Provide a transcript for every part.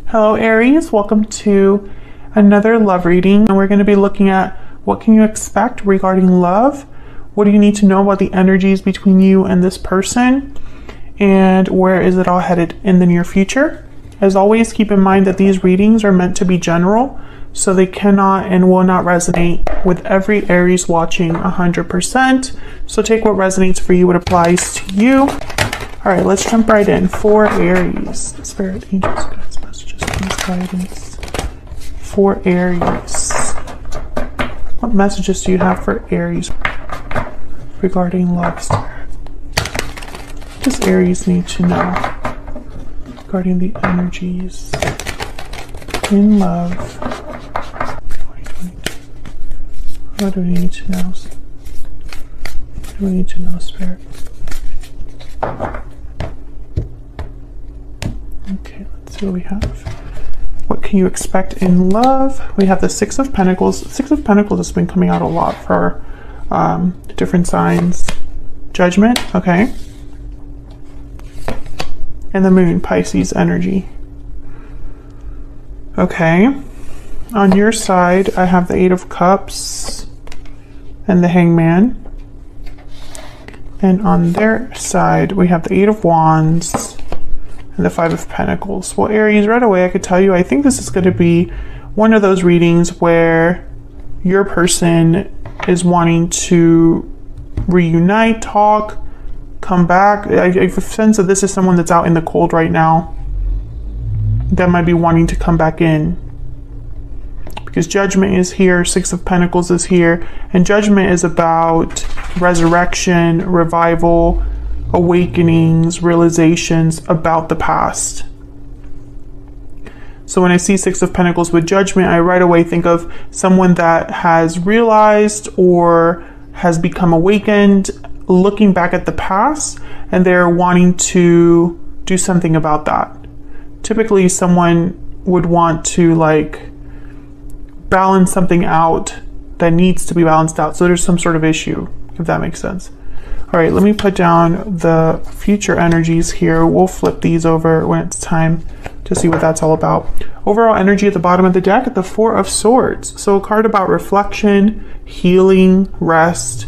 Hello Aries, welcome to another love reading, and we're going to be looking at what can you expect regarding love, what do you need to know about the energies between you and this person, and where is it all headed in the near future. As always, keep in mind that these readings are meant to be general, so they cannot and will not resonate with every Aries watching 100%. So take what resonates for you, what applies to you. All right, let's jump right in. For Aries, Spirit, Angels, Guides, Messages, Please, Guidance. For Aries, what messages do you have for Aries regarding love, Spirit? What does Aries need to know regarding the energies in love 2022? What do we need to know? What do we need to know, Spirit? Okay, let's see what we have. What can you expect in love? We have the Six of Pentacles. Six of Pentacles has been coming out a lot for different signs. Judgment, okay. And the Moon, Pisces energy. Okay. On your side, I have the Eight of Cups and the Hangman. And on their side, we have the Eight of Wands and the Five of Pentacles. Well, Aries, right away, I could tell you, I think this is going to be one of those readings where your person is wanting to reunite, talk, come back. I have a sense that this is someone that's out in the cold right now that might be wanting to come back in. Because Judgment is here, Six of Pentacles is here, and Judgment is about resurrection, revival, awakenings, realizations about the past. So when I see Six of Pentacles with Judgment, I right away think of someone that has realized or has become awakened, looking back at the past, and they're wanting to do something about that. Typically, someone would want to balance something out that needs to be balanced out. So there's some sort of issue, if that makes sense. All right, let me put down the future energies here. We'll flip these over when it's time to see what that's all about. Overall energy at the bottom of the deck at the Four of Swords. So a card about reflection, healing, rest.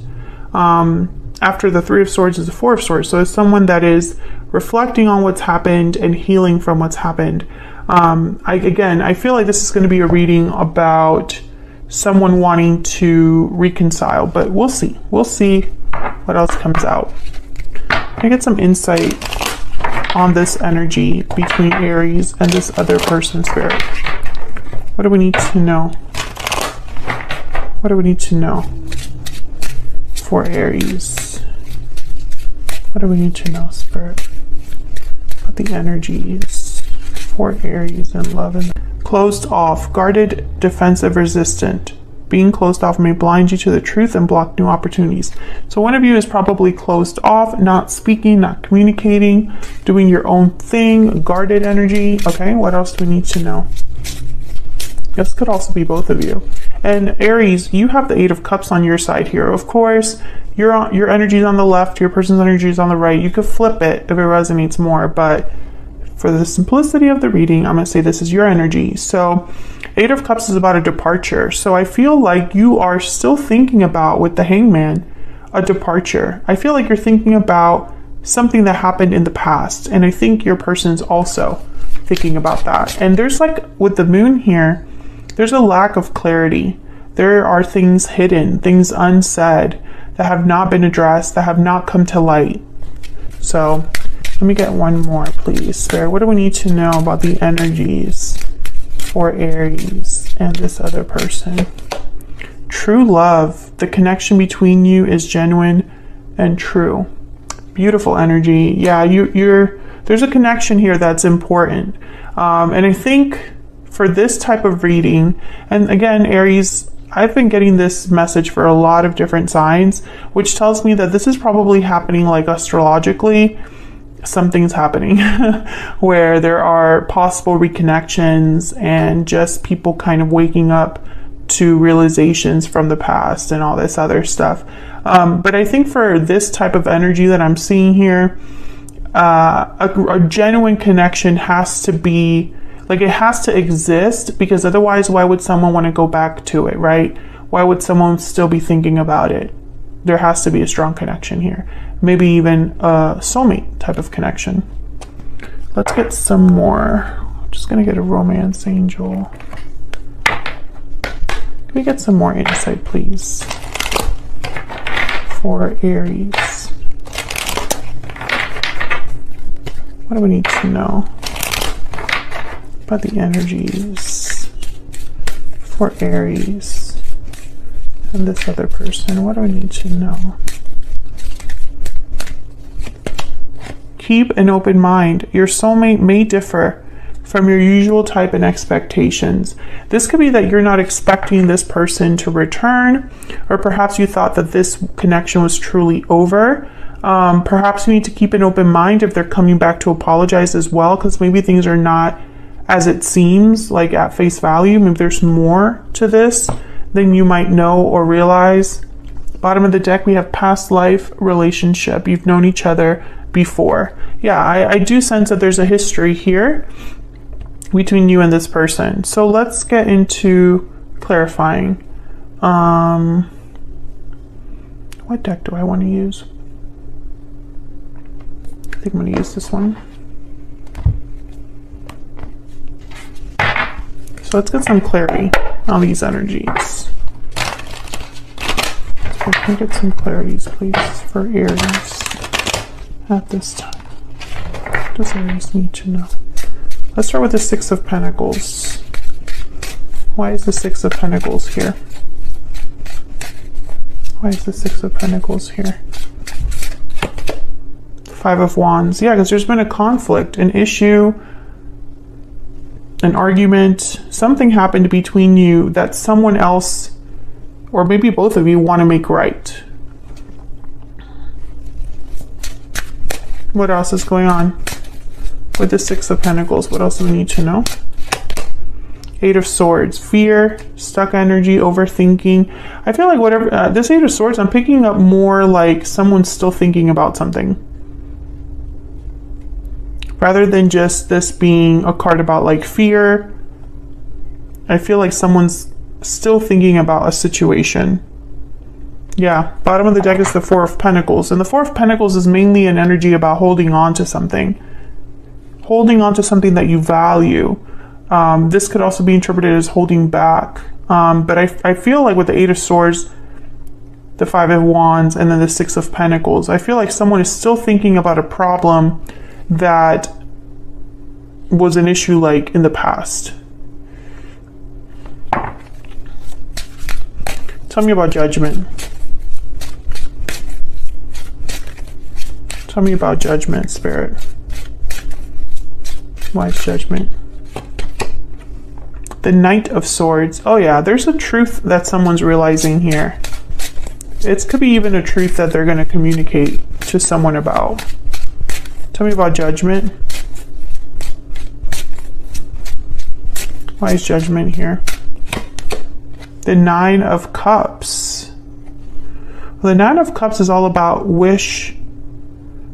After the Three of Swords is the Four of Swords. So it's someone that is reflecting on what's happened and healing from what's happened. I feel like this is going to be a reading about someone wanting to reconcile, but we'll see. We'll see what else comes out. I get some insight on this energy between Aries and this other person, Spirit. What do we need to know? What do we need to know for Aries? What do we need to know, Spirit, about the energies for Aries and love? And closed off, guarded, defensive, resistant. Being closed off may blind you to the truth and block new opportunities. So one of you is probably closed off, not speaking, not communicating, doing your own thing, guarded energy. Okay, what else do we need to know? This could also be both of you. And Aries, you have the Eight of Cups on your side here. Of course, your energy is on the left, your person's energy is on the right. You could flip it if it resonates more, but for the simplicity of the reading, I'm going to say this is your energy. So Eight of Cups is about a departure. So I feel like you are still thinking about, with the Hangman, a departure. I feel like you're thinking about something that happened in the past. And I think your person's also thinking about that. And there's with the Moon here, there's a lack of clarity. There are things hidden, things unsaid that have not been addressed, that have not come to light. So let me get one more, please. Spirit, what do we need to know about the energies for Aries and this other person? True love. The connection between you is genuine and true. Beautiful energy. Yeah, there's a connection here that's important. And I think for this type of reading, and again, Aries, I've been getting this message for a lot of different signs, which tells me that this is probably happening astrologically. Something's happening where there are possible reconnections and just people kind of waking up to realizations from the past and all this other stuff. But I think for this type of energy that I'm seeing here, a genuine connection has to be Like it has to exist, because otherwise why would someone want to go back to it, right? Why would someone still be thinking about it? There has to be a strong connection here. Maybe even a soulmate type of connection. Let's get some more. I'm just going to get a romance angel. Can we get some more insight, please, for Aries? What do we need to know about the energies for Aries and this other person? What do we need to know? Keep an open mind. Your soulmate may differ from your usual type and expectations. This could be that you're not expecting this person to return, or perhaps you thought that this connection was truly over. Perhaps you need to keep an open mind if they're coming back to apologize as well, because maybe things are not as it seems, like at face value. Maybe there's more to this than you might know or realize. Bottom of the deck, we have past life relationship. You've known each other before. Yeah, I do sense that there's a history here between you and this person. So let's get into clarifying. What deck do I want to use? I think I'm going to use this one. So let's get some clarity on these energies. So can we get some clarities, please, for Aries at this time? What does Aries need to know? Let's start with the Six of Pentacles. Why is the Six of Pentacles here? Why is the Six of Pentacles here? Five of Wands. Yeah, because there's been a conflict, an issue, an argument. Something happened between you that someone else, or maybe both of you, want to make right. What else is going on with the Six of Pentacles? What else do we need to know? Eight of Swords. Fear, stuck energy, overthinking. I feel like whatever, this Eight of Swords, I'm picking up more like someone's still thinking about something, rather than just this being a card about like fear. I feel like someone's still thinking about a situation. Yeah, bottom of the deck is the Four of Pentacles. And the Four of Pentacles is mainly an energy about holding on to something. Holding on to something that you value. This could also be interpreted as holding back. But I feel like with the Eight of Swords, the Five of Wands, and then the Six of Pentacles, I feel like someone is still thinking about a problem that was an issue like in the past. Tell me about Judgment. Tell me about Judgment, Spirit. Why is Judgment? The Knight of Swords. Oh yeah, there's a truth that someone's realizing here. It could be even a truth that they're going to communicate to someone about. Tell me about Judgment. Why is Judgment here? The Nine of Cups. Well, the Nine of Cups is all about wish,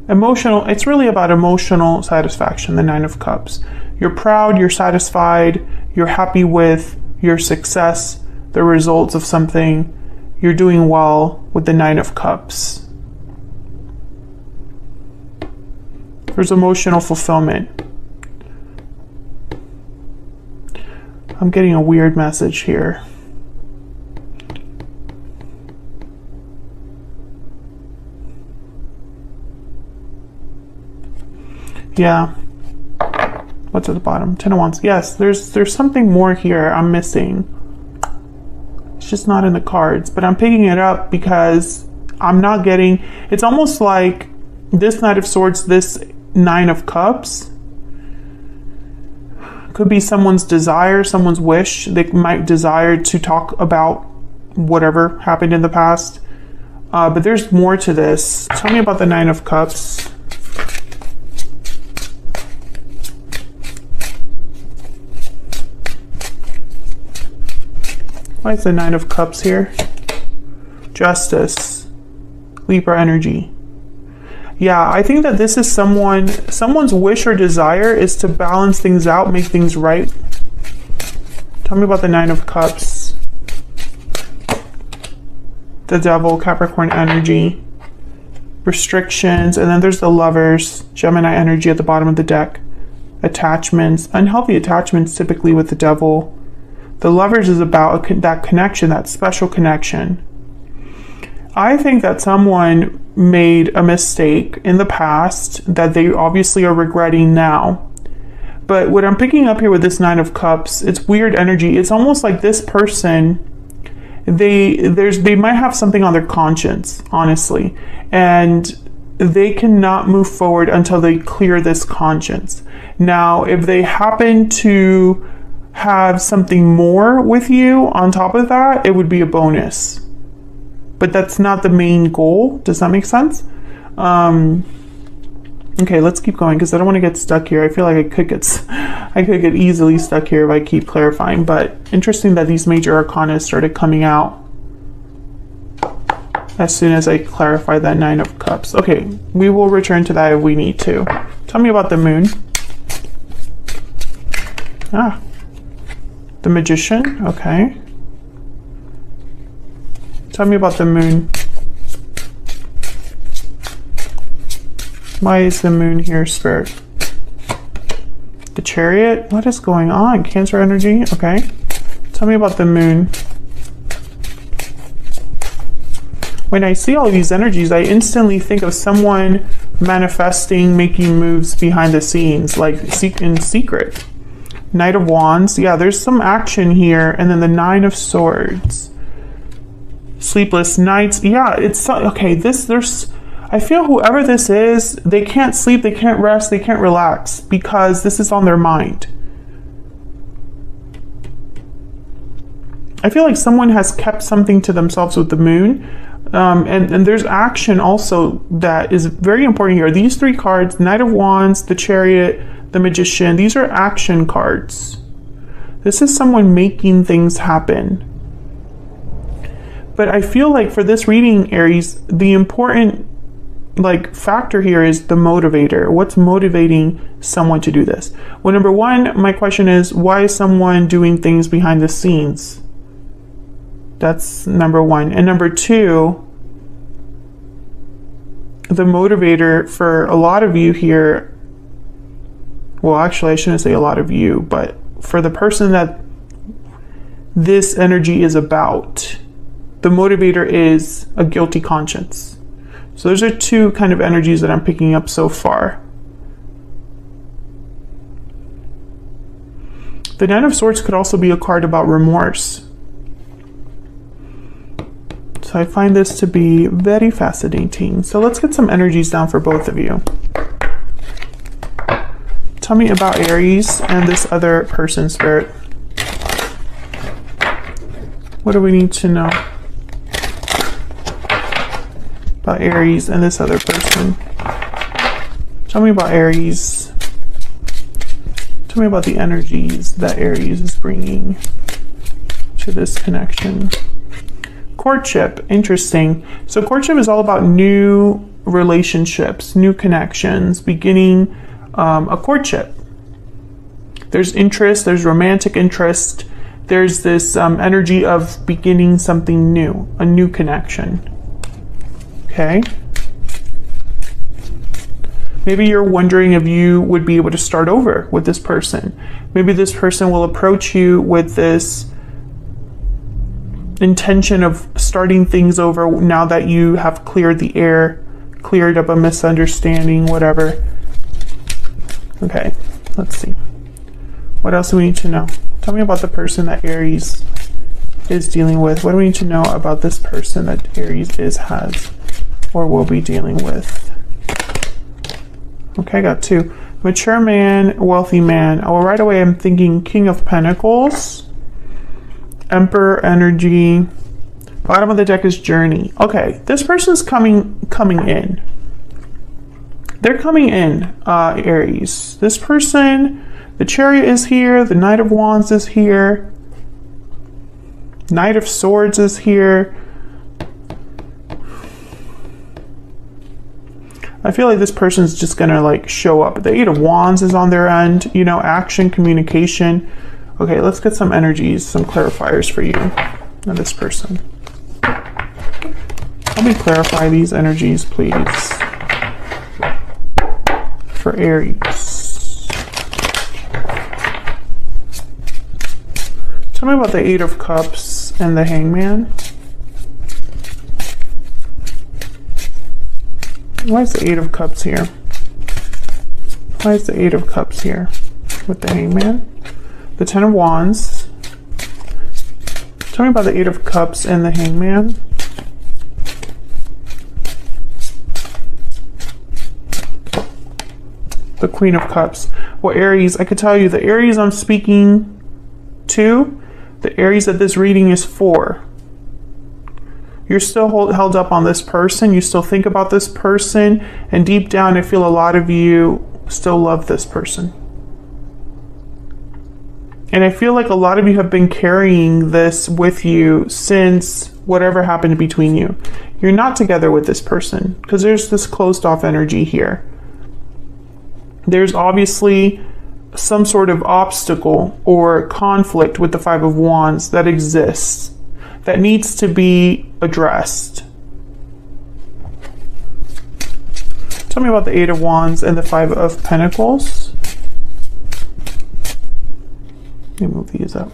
emotional. It's really about emotional satisfaction, the Nine of Cups. You're proud, you're satisfied, you're happy with your success, the results of something. You're doing well with the Nine of Cups. There's emotional fulfillment. I'm getting a weird message here. Yeah. What's at the bottom? Ten of Wands. Yes, there's something more here I'm missing. It's just not in the cards, but I'm picking it up because I'm not getting... It's almost like this Knight of Swords, this Nine of Cups could be someone's desire, someone's wish. They might desire to talk about whatever happened in the past. But there's more to this. Tell me about the Nine of Cups. Why is the Nine of Cups here? Justice. Libra energy. Yeah, I think that this is someone's wish or desire is to balance things out, make things right. Tell me about the Nine of Cups. The Devil, Capricorn energy. Restrictions, and then there's the Lovers, Gemini energy at the bottom of the deck. Attachments, unhealthy attachments typically with the Devil. The Lovers is about that connection, that special connection. I think that someone made a mistake in the past that they obviously are regretting now. But what I'm picking up here with this Nine of Cups, it's weird energy. It's almost like this person, they might have something on their conscience, honestly, and they cannot move forward until they clear this conscience. Now, if they happen to have something more with you on top of that, it would be a bonus. But that's not the main goal. Does that make sense? Okay, let's keep going because I don't want to get stuck here. I feel like I could get easily stuck here if I keep clarifying. But interesting that these major arcana started coming out as soon as I clarify that Nine of Cups. Okay, we will return to that if we need to. Tell me about the Moon. The Magician. Okay. Tell me about the Moon. Why is the Moon here, Spirit? The Chariot? What is going on? Cancer energy? Okay. Tell me about the Moon. When I see all of these energies, I instantly think of someone manifesting, making moves behind the scenes, like in secret. Knight of Wands. Yeah, there's some action here. And then the Nine of Swords. Sleepless nights. Yeah, it's okay. I feel whoever this is, they can't sleep, they can't rest, they can't relax because this is on their mind. I feel like someone has kept something to themselves with the Moon. And there's action also that is very important here. These three cards, Knight of Wands, the Chariot, the Magician, these are action cards. This is someone making things happen. But I feel like for this reading, Aries, the important factor here is the motivator. What's motivating someone to do this? Well, number one, my question is, why is someone doing things behind the scenes? That's number one. And number two, the motivator for a lot of you here, well, actually, I shouldn't say a lot of you, but for the person that this energy is about, the motivator is a guilty conscience. So those are two kind of energies that I'm picking up so far. The Nine of Swords could also be a card about remorse. So I find this to be very fascinating. So let's get some energies down for both of you. Tell me about Aries and this other person, Spirit. What do we need to know about Aries and this other person? Tell me about Aries. Tell me about the energies that Aries is bringing to this connection. Courtship, interesting. So courtship is all about new relationships, new connections, beginning a courtship. There's interest, there's romantic interest, there's this energy of beginning something new, a new connection. Okay. Maybe you're wondering if you would be able to start over with this person. Maybe this person will approach you with this intention of starting things over now that you have cleared the air, cleared up a misunderstanding, whatever. Okay, let's see. What else do we need to know? Tell me about the person that Aries is dealing with. What do we need to know about this person that Aries has or will be dealing with? Okay, I got two. Mature man, wealthy man. Oh, right away I'm thinking King of Pentacles, Emperor energy. Bottom of the deck is Journey. Okay, this person's coming in. They're coming in, Aries. This person, the Chariot is here, the Knight of Wands is here, Knight of Swords is here. I feel like this person's just gonna like show up. The Eight of Wands is on their end, you know, action, communication. Okay, let's get some energies, some clarifiers for you and this person. Help me clarify these energies, please, for Aries. Tell me about the Eight of Cups and the Hangman. Why is the Eight of Cups here? Why is the Eight of Cups here with the Hangman? The Ten of Wands. Tell me about the Eight of Cups and the Hangman. The Queen of Cups. Well, Aries, I could tell you the Aries I'm speaking to, the Aries that this reading is for. You're still held up on this person. You still think about this person. And deep down, I feel a lot of you still love this person. And I feel like a lot of you have been carrying this with you since whatever happened between you. You're not together with this person because there's this closed off energy here. There's obviously some sort of obstacle or conflict with the Five of Wands that exists that needs to be addressed. Tell me about the Eight of Wands and the Five of Pentacles. Let me move these up.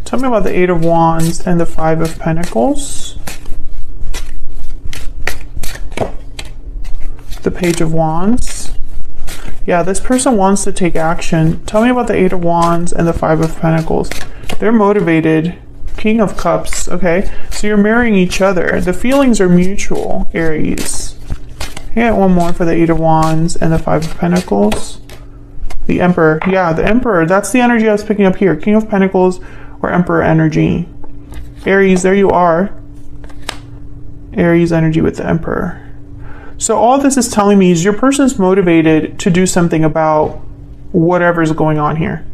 Tell me about the Eight of Wands and the Five of Pentacles. The Page of Wands. Yeah, this person wants to take action. Tell me about the Eight of Wands and the Five of Pentacles. They're motivated. King of Cups. Okay, so you're marrying each other. The feelings are mutual, Aries. I get one more for the Eight of Wands and the Five of Pentacles. The Emperor. Yeah, the Emperor. That's the energy I was picking up here. King of Pentacles or Emperor energy. Aries, there you are. Aries energy with the Emperor. So all this is telling me is your person's motivated to do something about whatever's going on here.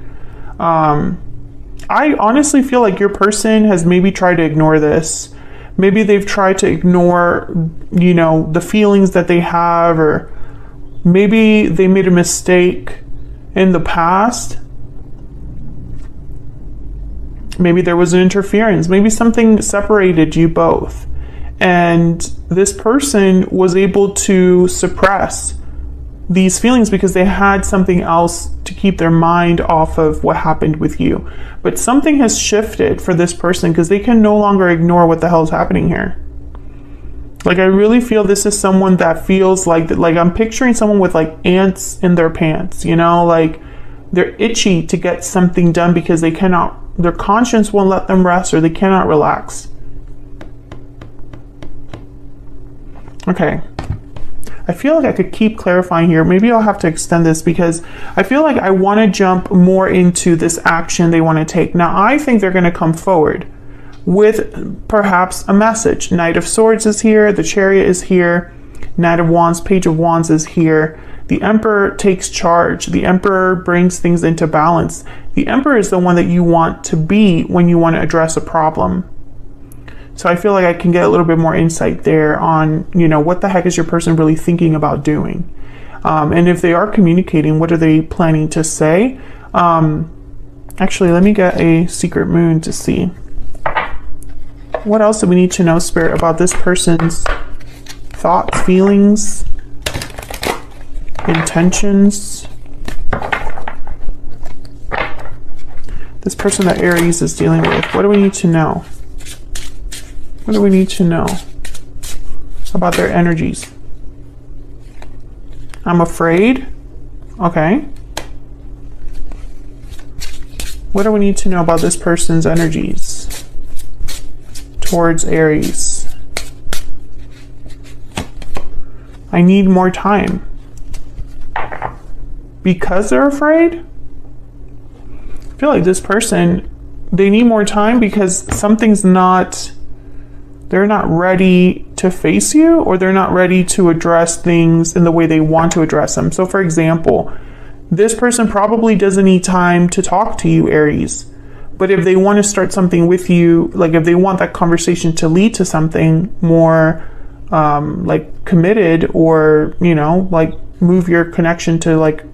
I honestly feel like your person has maybe tried to ignore this. Maybe they've tried to ignore, you know, the feelings that they have, or maybe they made a mistake in the past. Maybe there was an interference. Maybe something separated you both. And this person was able to suppress these feelings because they had something else to keep their mind off of what happened with you. But something has shifted for this person because they can no longer ignore what the hell is happening here. Like, I really feel this is someone that feels like I'm picturing someone with like ants in their pants, you know, like they're itchy to get something done because they cannot, their conscience won't let them rest, or they cannot relax. Okay, I feel like I could keep clarifying here. Maybe I'll have to extend this because I feel like I want to jump more into this action they want to take. Now, I think they're going to come forward with perhaps a message. Knight of Swords is here. The Chariot is here. Knight of Wands, Page of Wands is here. The Emperor takes charge. The Emperor brings things into balance. The Emperor is the one that you want to be when you want to address a problem. So I feel like I can get a little bit more insight there on, you know, what the heck is your person really thinking about doing? And if they are communicating, what are they planning to say? Actually, let me get a secret moon to see. What else do we need to know, Spirit, about this person's thoughts, feelings, intentions? This person that Aries is dealing with, what do we need to know? What do we need to know about their energies? I'm afraid. Okay. What do we need to know about this person's energies towards Aries? I need more time. Because they're afraid? I feel like this person, they need more time because something's not... They're not ready to face you, or they're not ready to address things in the way they want to address them. So for example, this person probably doesn't need time to talk to you, Aries. But if they want to start something with you, like if they want that conversation to lead to something more like committed, or, you know, like move your connection to like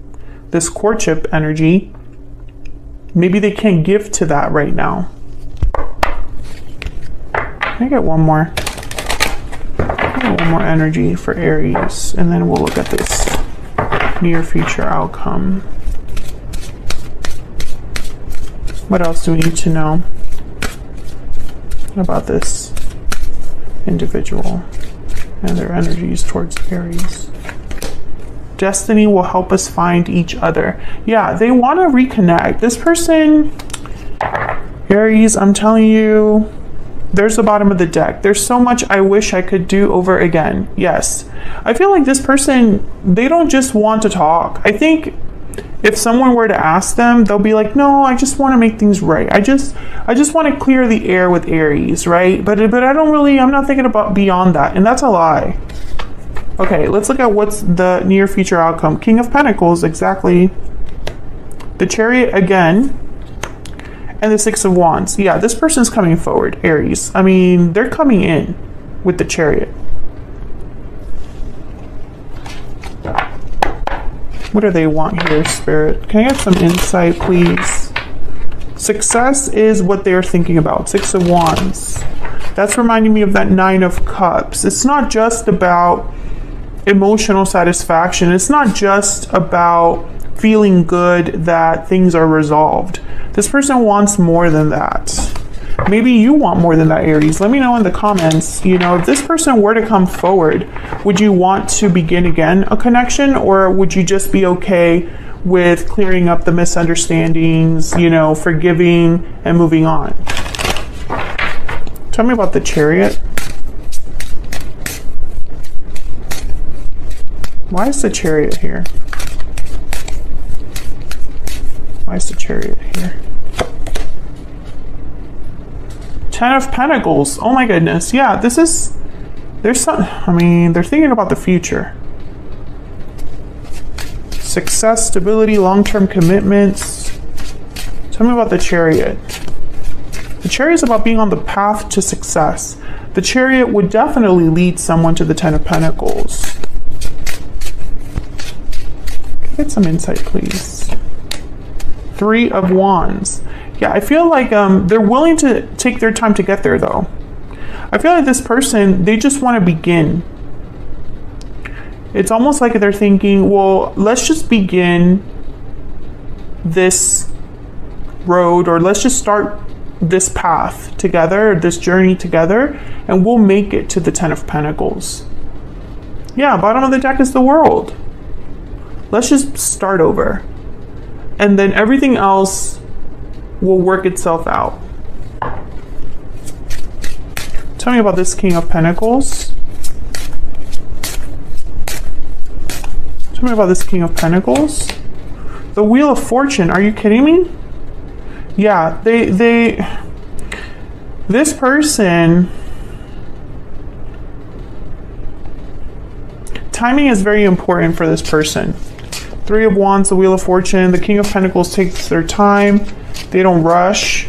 this courtship energy, maybe they can't give to that right now. Can I get one more? One more energy for Aries, and then we'll look at this near future outcome. What else do we need to know about this individual and their energies towards Aries? Destiny will help us find each other. Yeah, they want to reconnect. This person, Aries, I'm telling you, there's the bottom of the deck. There's so much I wish I could do over again. Yes. I feel like this person, they don't just want to talk. I think if someone were to ask them, they'll be like, no, I just want to make things right. I just want to clear the air with Aries, right? But I don't really, I'm not thinking about beyond that. And that's a lie. Okay, let's look at what's the near future outcome. King of Pentacles, exactly. The Chariot again. And the Six of Wands. Yeah, this person's coming forward, Aries. I mean, they're coming in with the Chariot. What do they want here, Spirit? Can I get some insight, please? Success is what they're thinking about. Six of Wands. That's reminding me of that Nine of Cups. It's not just about emotional satisfaction. It's not just about feeling good that things are resolved. This person wants more than that. Maybe you want more than that, Aries. Let me know in the comments. You know, if this person were to come forward, would you want to begin again a connection, or would you just be okay with clearing up the misunderstandings, you know, forgiving and moving on? Tell me about the Chariot. Why is the Chariot here? Why is the Chariot here? Ten of Pentacles. Oh my goodness. Yeah, this is, there's some, I mean, they're thinking about the future. Success, stability, long-term commitments. Tell me about the Chariot. The Chariot is about being on the path to success. The Chariot would definitely lead someone to the Ten of Pentacles. Get some insight, please. Three of Wands. Yeah, I feel like they're willing to take their time to get there, though. I feel like this person, they just want to begin. It's almost like they're thinking, well, let's just begin this road, or let's just start this path together, this journey together, and we'll make it to the Ten of Pentacles. Yeah, bottom of the deck is the World. Let's just start over. And then everything else will work itself out. Tell me about this King of Pentacles. Tell me about this King of Pentacles. The Wheel of Fortune. Are you kidding me? Yeah, this person, timing is very important for this person. Three of Wands, the Wheel of Fortune. The King of Pentacles takes their time. They don't rush.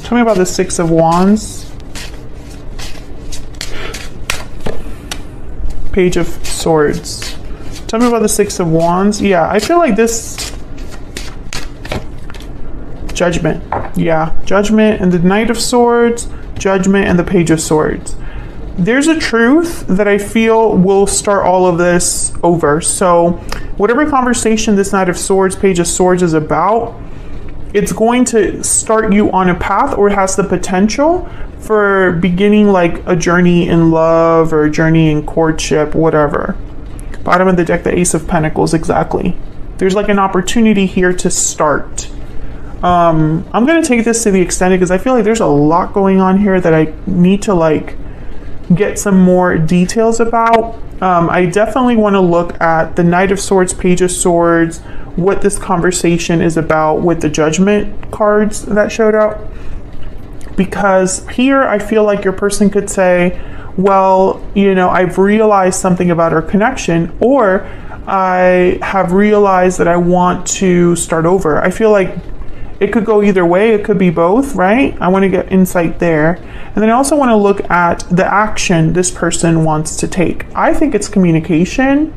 Tell me about the Six of Wands. Page of Swords. Tell me about the Six of Wands. Yeah, I feel like this... Judgment. Yeah, Judgment and the Knight of Swords. Judgment and the Page of Swords. There's a truth that I feel will start all of this over. So whatever conversation this Knight of Swords, Page of Swords is about, it's going to start you on a path, or it has the potential for beginning like a journey in love or a journey in courtship, whatever. Bottom of the deck, the Ace of Pentacles, exactly. There's like an opportunity here to start. I'm going to take this to the extended because I feel like there's a lot going on here that I need to like get some more details about. I definitely want to look at the Knight of Swords, Page of Swords, what this conversation is about with the Judgment cards that showed up. Because here I feel like your person could say, well, you know, I've realized something about our connection, or I have realized that I want to start over. I feel like it could go either way. It could be both, right? I want to get insight there. And then I also want to look at the action this person wants to take. I think it's communication,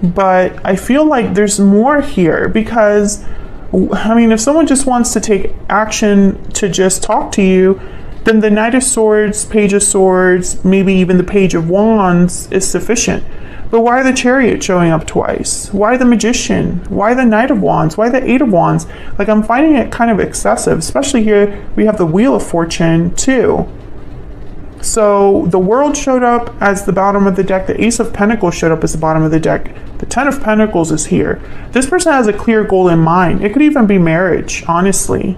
but I feel like there's more here because, I mean, if someone just wants to take action to just talk to you, then the Knight of Swords, Page of Swords, maybe even the Page of Wands is sufficient. But why the Chariot showing up twice? Why the Magician? Why the Knight of Wands? Why the Eight of Wands? Like, I'm finding it kind of excessive, especially here we have the Wheel of Fortune too. So the World showed up as the bottom of the deck. The Ace of Pentacles showed up as the bottom of the deck. The Ten of Pentacles is here. This person has a clear goal in mind. It could even be marriage, honestly.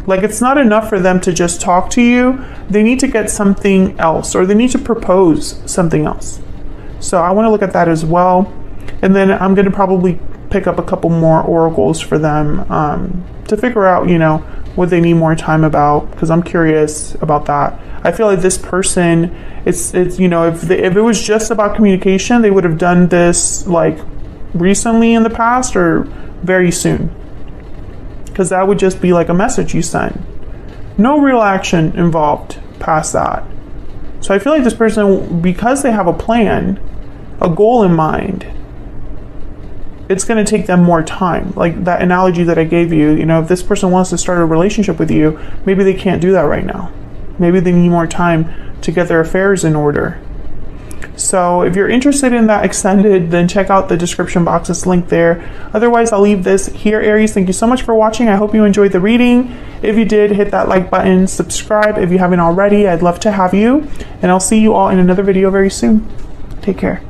Like, it's not enough for them to just talk to you. They need to get something else, or they need to propose something else. So I want to look at that as well. And then I'm going to probably pick up a couple more oracles for them to figure out, you know, what they need more time about, because I'm curious about that. I feel like this person, it's you know, if it was just about communication, they would have done this like recently in the past or very soon, because that would just be like a message you send. No real action involved past that. So I feel like this person, because they have a plan, a goal in mind, it's going to take them more time. Like that analogy that I gave you, you know, if this person wants to start a relationship with you, maybe they can't do that right now. Maybe they need more time to get their affairs in order. So if you're interested in that extended, then check out the description box. It's linked there. Otherwise, I'll leave this here, Aries. Thank you so much for watching. I hope you enjoyed the reading. If you did, hit that like button, subscribe if you haven't already. I'd love to have you. And I'll see you all in another video very soon. Take care.